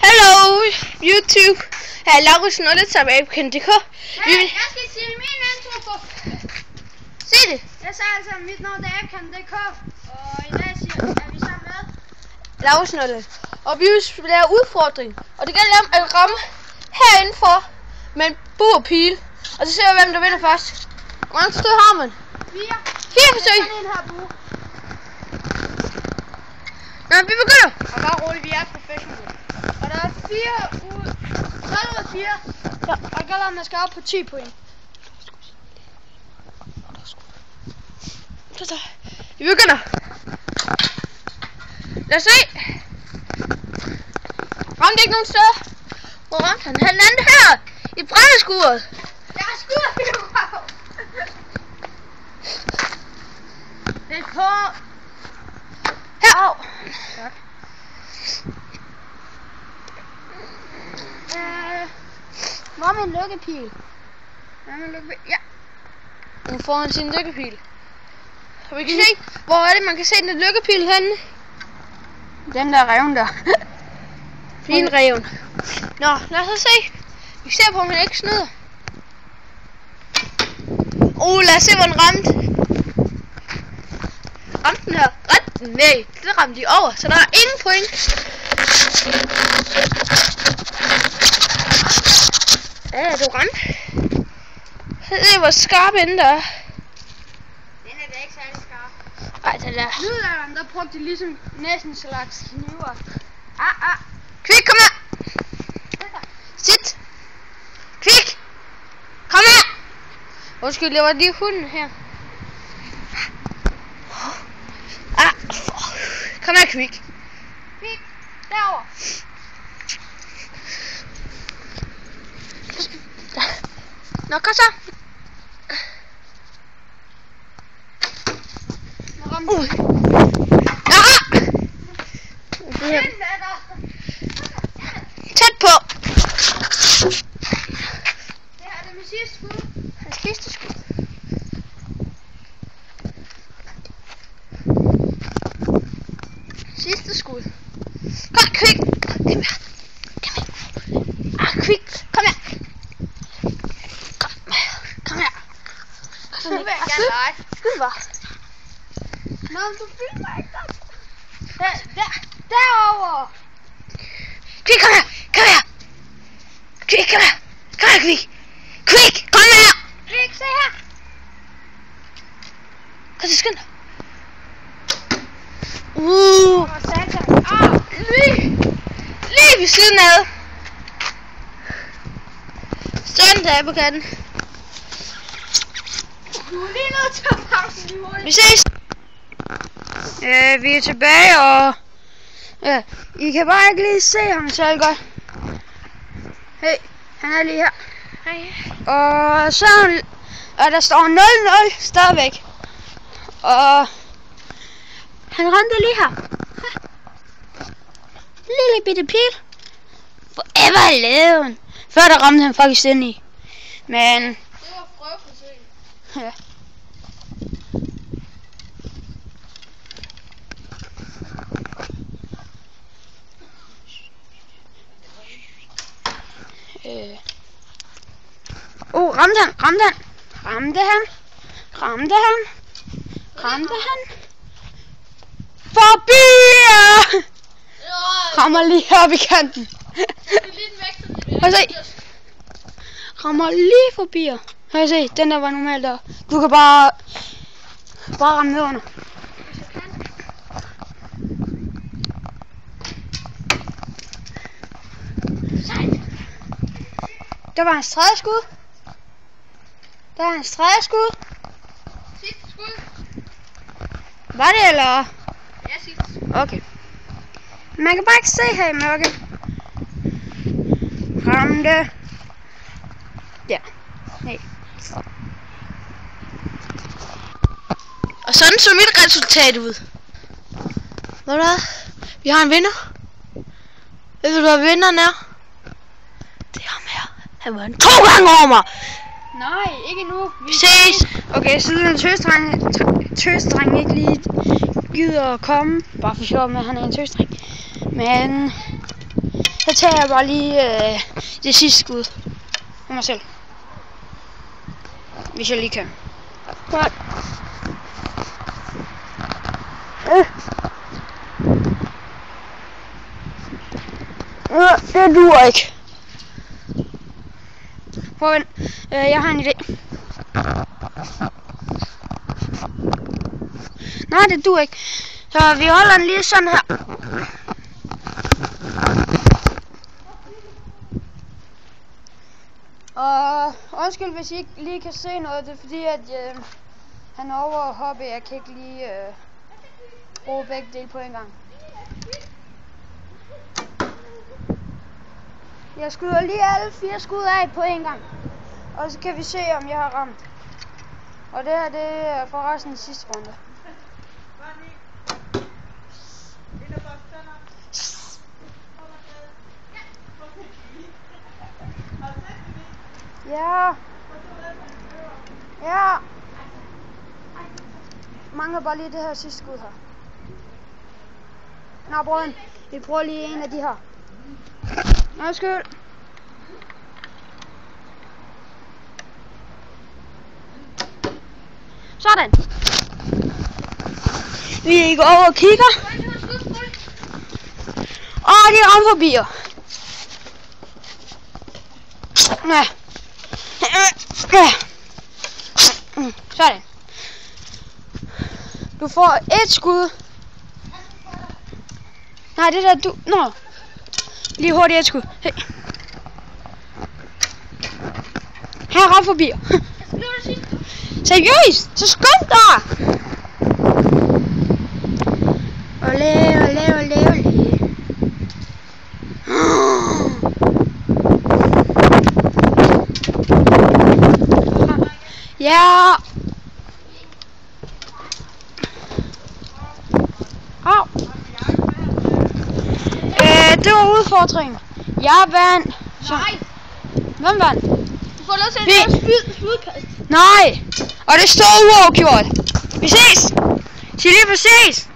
Hello YouTube. Her er Laurits Nullet som Abekendt.dk. Jeg skal sige min intro på. Sig det. Jeg sagde altså, mit navn er Abekendt.dk. Og i dag er vi sammen med Laurits Nullet. Og vi vil lave udfordring. Og det gælder om at ramme herindenfor med en burpil. Og så ser vi hvem der vinder først. Hvor mange stød har man? 4 forsøg. Sådan en her bue. Nå, vi begynder. Og bare roligt, vi er professionelle. Og der er 4 ud. 12 ud af 4. Ja. Og det gælder om, man skal op på 10 point. Vi begynder. Lad os se. Ramte ikke nogen steder. Hvor ramte han? Han landede her i brændeskuret. Jeg er skudt i røv. Det er på. Her. Tak. Hvor er min lykkepil? Ja. Nu får han sin lykkepil. Så vi kan se, hvor er det, man kan se den lykkepil henne? Den der reven der. Fin reven. Nå, lad os se. Vi ser på, om han ikke snyder. Lad os se, hvor den ramte. Ramte den her? Nej, det ramte de over, så der er ingen point. Ja, du ramte. Se, hvor skarp inden der er. Den er da ikke særlig skarp. Ej, den der. Middelalderen, der brugte de ligesom næsten en slags kniver. Kvik, kom her. Sit. Kvik. Kom her. Undskyld, det var lige hunden her. Kom her, Kvik. Kvik, derovre. Nå, kom så. Nå, ramte den. Tæt på. Det her er det med sidste skud. Hans sidste skud. Sidste skud. Kom, Kvik. Kom her. Kvik. Kom her. Kom her. Nu vil jeg gerne lege. Skyd bare. Nå, du filmer ikke godt. Derovre. Kvik, kom her. Kom her. Kvik, kom her. Kom her, Kvik. Kvik, kom her. Kvik, se her. Kom så, skynd dig. Satan. Lige ved siden af. Sådan der på katten. Du er lige nødt til at pause lige hurtigt. Vi ses. Vi er tilbage, og ja, I kan bare ikke lige se ham så godt. Hey, han er lige her. Hej. Og så og der står 0-0 stadigvæk. Og han ramte lige her. Lille bitte pil. Forever alone. Før der ramte han faktisk ind i. Men Det var prøveforsøg. ja. Ramte han. Forbi! Rammer lige her i kanten. Hør se. Rammer lige forbi. Hør se, den der var normalt der. Du kan bare ramme ned under. Der var en stregeskud. Sidste skud. Var det eller? Ja, sidste skud. Okay. Man kan bare ikke se her i mørket. Ramte. Der. Nej. Og sådan så mit resultat ud. Hvad er det? Vi har en vinder. Ved du hvad vinderen er? Det er ham her. Han var 2 gange over mig. Nej, ikke nu. Vi ses. Okay, siden tøsdreng ikke lige gider at komme. Bare for sjov med, at han er en tøsdreng. Men Så tager jeg bare lige det sidste skud for mig selv. Hvis jeg lige kan. Godt. Det duer ikke. Prøv jeg har en idé. Nej, det duer ikke. Så vi holder den lige sådan her. Og undskyld hvis I ikke lige kan se noget, det er fordi at han er over og hoppe. Jeg kan ikke lige bruge begge dele på en gang. Jeg skyder lige alle 4 skud af på en gang. Og så kan vi se om jeg har ramt. Og det her det er forresten den sidste runde. Ja. Ja. Mangler bare lige det her sidste skud her. Nå brøden, vi prøver lige en af de her. Undskyld. Sådan. Vi går over og kigger. Og de rammer forbi. Ja. Sådan. Du får et skud. Nej, det der du... Nå. Lige hurtigt et skud. Hey. Her ram forbi. Seriøst? Så skynd dig! Olé, olé, olé, olé. Ja. Au. Det var udfordringen. Jeg vandt. Nej. Hvem vandt? Du får lov til at lave spydkast. Nej. Og det står uafgjort. Vi ses. Sig lige præcis.